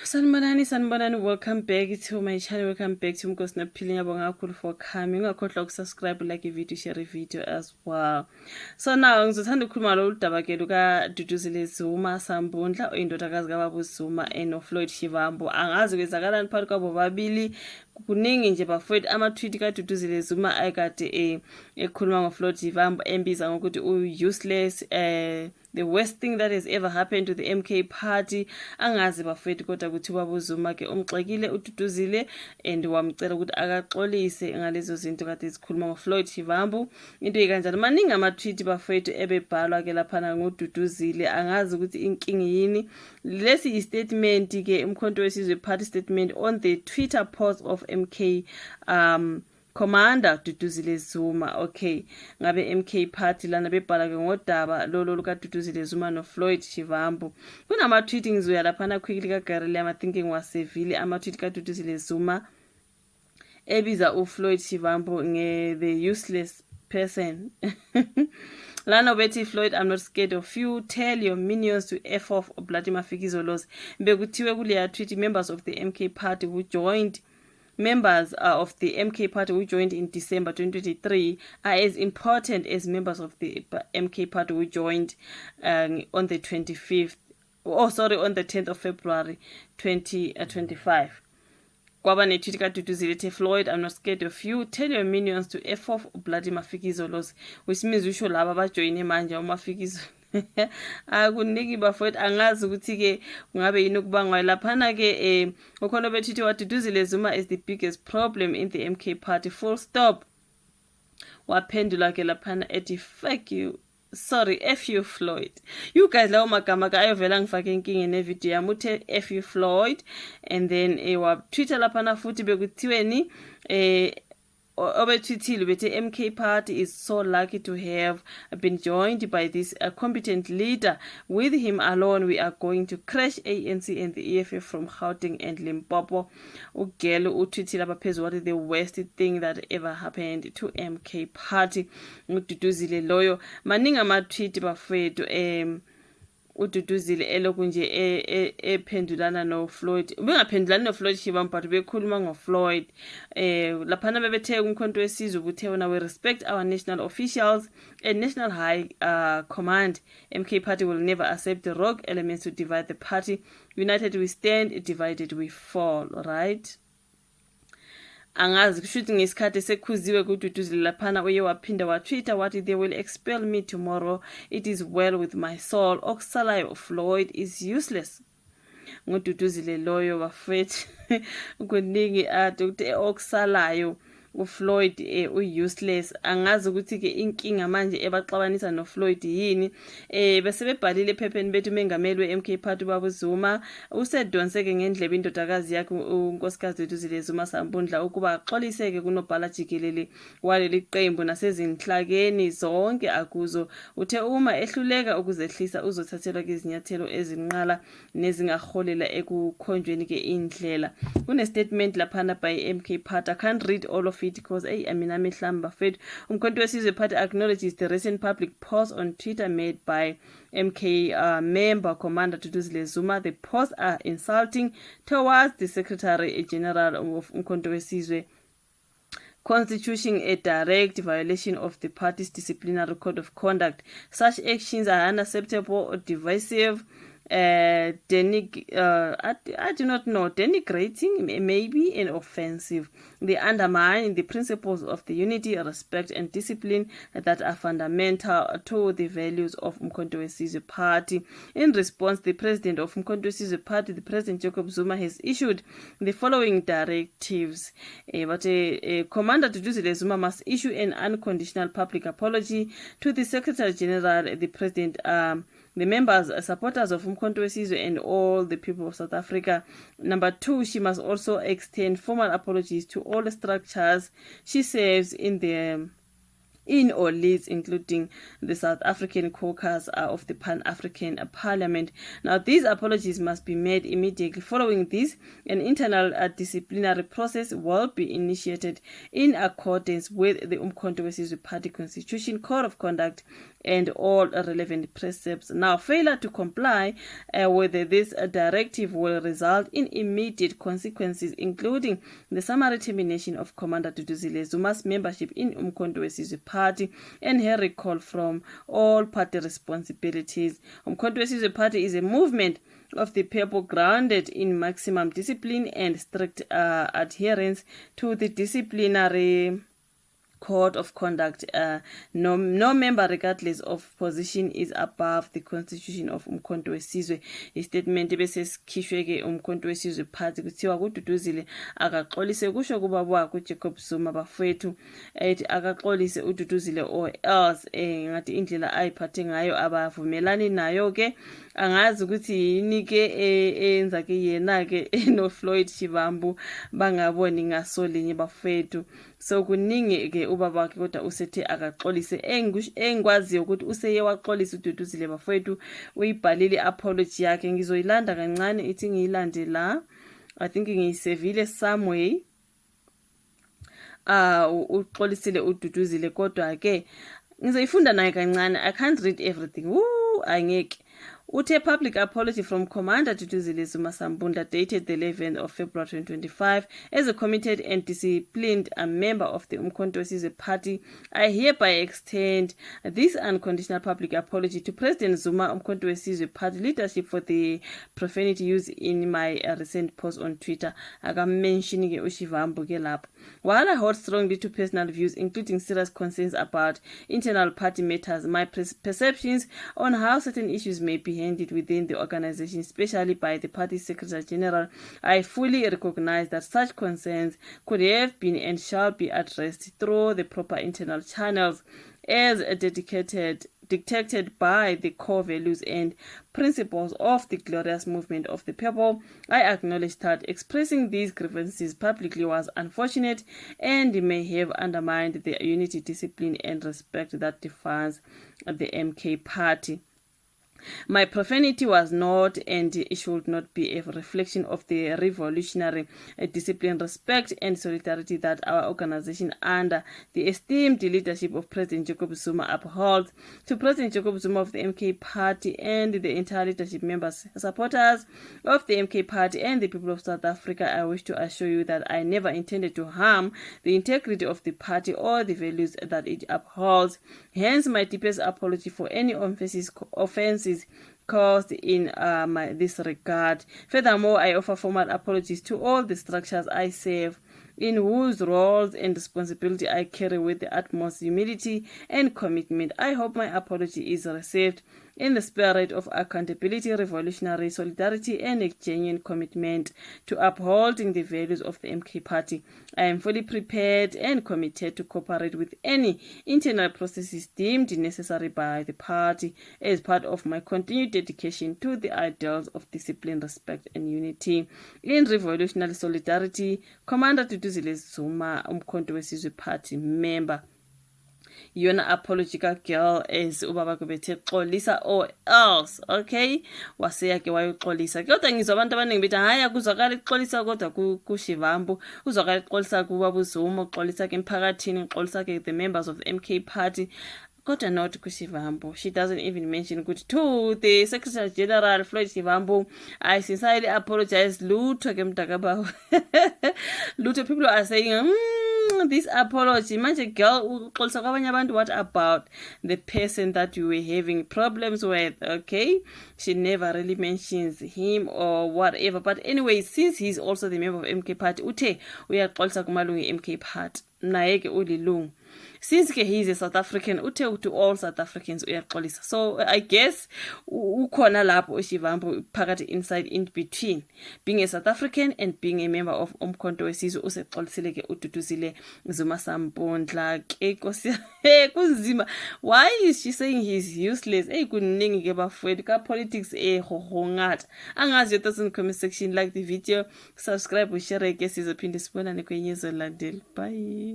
Sanibonani, welcome back to my channel, welcome back to Mkosi Naphili. Ngiyabonga kakhulu for coming. Ungakhohlwa ukusubscribe, like video, share video as well. So now ngizothanda ukukhuluma lolu daba ke luka Duduzile Zuma Sambundla oyindodakazi kaBaba uZuma noFloyd Shivambu. Angazi kwenzakalani phakathi kwabo babili. Kuningi nje bafowethu ama-tweet kaDuduzile Zuma ayekade ekhuluma ngoFloyd Shivambu embiza ngokuthi useless, the worst thing that has ever happened to the MK party. Angazi bafowethu kodwa ukuthi ubaba uZuma ke umxekile uDuduzile and wamcela ukuthi akaxolise ngalezo zinto kade zikhuluma ngoFloyd Shivambu. Into ikanjalo maningi ama-tweet bafowethu ebebhalwa ke laphana ngoDuduzile. Angazi ukuthi inkingi yini. Lesi i-statement ke Umkhonto Wesizwe party statement on the Twitter post of MK Commander Duduzile Zuma. Okay, ngabe MK party lana bebhala ke ngodaba lolo luka Duduzile Zuma noFloyd Shivambu. Kunama-tweet ngizoya laphana quickly kaGarelle I'm thinking wasevile ama-tweet kaDuduzile Zuma ebiza uFloyd Shivambu the useless person. Lana bethi Floyd, I'm not scared of you. Tell your minions to F off Bloody Mafikizolos. Bekuthiwe kuleya tweet members of the MK party who joined in December 2023 are as important as members of the MK party who joined on the 10th of February 2025. Kwaba netweet kaDuduzile Floyd, I'm not scared of you. Tell your minions to F off Bloody Mafikizolos. Which means usho laba abajoyine manje uMafikizo. Akuningi bafowethu angazi ukuthi ke ngabe yini okubangwa laphana ke ukhona bethithi waDuduzile Zuma is the biggest problem in the MK party, full stop. Waphendula ke laphana ethi fuck you, sorry, F you Floyd. You guys lawo magama ka ayovela ngifake inkinga nevideo yami uthe F you Floyd, and then wa Twitter laphana futhi bekuthiweni obetwithile bethe MK party is so lucky to have been joined by this competent leader. With him alone we are going to crash ANC and the EFF from Gauteng and Limpopo. Ugelo utwithile abaphezulu wathi the worst thing that ever happened to MK party. Ududuzile loyo maningi ama-tweet bafethu uDuduzile eloku nje ephendulana noFloyd. Ubengaphendulani noFloyd Shivambu but bekhuluma ngoFloyd. Laphana bebethe Umkhonto Wesizwe ubuthe wona we respect our national officials and national high command. MK party will never accept the rogue elements to divide the party. United we stand, divided we fall, right? Angazi kushuthi ngesikhathi sekhuziwe kuDuduzile laphana uye waphinda watweeta wathi they will expel me tomorrow, it is well with my soul, okusalayo Floyd is useless. NgoDuduzile loyo bafethu kuningi ukuthi okusalayo uFloyd useless. Angazi ukuthi ke inkinga manje ebaxabanisa noFloyd yini. Bese bebhalile ephepheni bethu umengameli weMK party ubaba uZuma usedonseke ngendlebe indodakazi yakhe unkosikazi Duduzile Zuma Sambundla ukuba axoliseke kunobhala jikelele waleli qembu nasezinhlakeni zonke akuzo. Uthe uma ehluleka ukuzehlisa uzothathelwa izinyathelo ezinqala nezingaholela ekukhonjweni ke indlela. Kune statement laphana by MK party. I can't read all of because Amina Mihlamba fed Umkhonto Wesizwe party acknowledges the recent public post on Twitter made by MK member Commander Duduzile Zuma. The posts are insulting towards the Secretary General of Umkhonto Wesizwe, constituting a direct violation of the party's disciplinary code of conduct. Such actions are unacceptable or divisive, I do not know, denigrating, maybe, and offensive. They undermine the principles of the unity, respect, and discipline that are fundamental to the values of Umkhonto Wesizwe party. In response, the president of Umkhonto Wesizwe party, the President Jacob Zuma, has issued the following directives. Commander Duduzile Zuma must issue an unconditional public apology to the Secretary General, the President, the members, supporters of Umkhonto Wesizwe and all the people of South Africa. Number 2, she must also extend formal apologies to all the structures she serves in the in all leads, including the South African caucus of the Pan-African Parliament. Now, these apologies must be made immediately. Following this, an internal disciplinary process will be initiated in accordance with the Umkhonto weSizwe Party Constitution, Code of Conduct, and all relevant precepts. Now, failure to comply with this directive will result in immediate consequences, including the summary termination of Commander Duduzile Zuma's membership in Umkhonto weSizwe Party and her recall from all party responsibilities. Umkhonto weSizwe Party is a movement of the people grounded in maximum discipline and strict adherence to the disciplinary code of conduct. No member, regardless of position, is above the constitution of Umkhonto weSizwe. Istatement bese sikhishwe ke Umkhonto weSizwe Party kuthiwa kuDuduzile akaxolise, kusho kubaba wakhe uJacob Zuma bafowethu ethi akaxolise uDuduzile or else ngathi indlela ayiphathe ngayo abavumelani nayo ke. Angazi ukuthi yini ke enza ke yena ke no Floyd Shivambu bangaboni ngasolinye bafowethu. So kuningi ke ubaba wakhe kodwa usethe akaxolise. Engikwaziyo ukuthi useye waxolisa uDuduzile bafowethu, uyibhalile apology yakhe. Ngizoyilanda kancane ithi ngiyilande la, I think ngiyisevile somewhere. Uxolisile uDuduzile kodwa ke ngizoyifunda naye kancane. I can't read everything. Angeke. Uthe public apology from Commander Duduzile Zuma Sambunda dated the 11th of February 2025. As a committed and disciplined member of the Umkhonto weSizwe Party, I hereby extend this unconditional public apology to President Zuma, Umkhonto weSizwe Party leadership for the profanity used in my recent post on Twitter. Mentioning uShivambu ke lapho. While I hold strongly to personal views, including serious concerns about internal party matters, my perceptions on how certain issues may be handled within the organization, especially by the party secretary general, I fully recognize that such concerns could have been and shall be addressed through the proper internal channels as dictated by the core values and principles of the glorious movement of the people. I acknowledge that expressing these grievances publicly was unfortunate and may have undermined the unity, discipline, and respect that defines the MK party. My profanity was not and it should not be a reflection of the revolutionary discipline, respect, and solidarity that our organization under the esteemed leadership of President Jacob Zuma upholds. To President Jacob Zuma of the MK party and the entire leadership members, supporters of the MK party and the people of South Africa, I wish to assure you that I never intended to harm the integrity of the party or the values that it upholds. Hence my deepest apology for any offenses caused in this regard. Furthermore, I offer formal apologies to all the structures I serve, in whose roles and responsibility I carry with the utmost humility and commitment. I hope my apology is received in the spirit of accountability, revolutionary solidarity, and a genuine commitment to upholding the values of the MK party. I am fully prepared and committed to cooperate with any internal processes deemed necessary by the party as part of my continued dedication to the ideals of discipline, respect, and unity. In revolutionary solidarity, Commander Duduzile Zuma, Umkhonto weSizwe Party member. Yona apological girl as ubaba kubethe xolisa or else, okay, waseya ke wayoxolisa. Kodwa ngizwa abantu abaningi bethi hayi akuzwakala ixolisa kodwa kuShivambu, uzwakala ixolisa kuBaba Zuma, uxolisa ke emphakathini, uxolisa ke the members of the MK party. Kodwa not kuShivambu. She doesn't even mention good to the Secretary General Floyd Shivambu. I sincerely apologize. Lutho ke mntakabawo. Lutho, people are saying this apology. Manje girl uxolisa kwabanye abantu. What about the person that you were having problems with? Okay, she never really mentions him or whatever. But anyway, since he's also the member of MK party, uthe uyaxolisa kumalungu MK party. Naye ke ulilungu. Since he is a South African, uthe to all South Africans uyaxolisa. So I guess ukhona lapho uShivambu phakathi inside in between being a South African and being a member of Umkhonto weSizwe usexolisile ke uDuduzile Zuma Sambunda ke Nkosi kunzima. Why is she saying he's useless? Kuningi ke bafowethu ka politics hohongata. Angazi your thoughts in the comment section. Like the video, subscribe, share ke sizophinde sibonane kwenye ezolandela. Bye.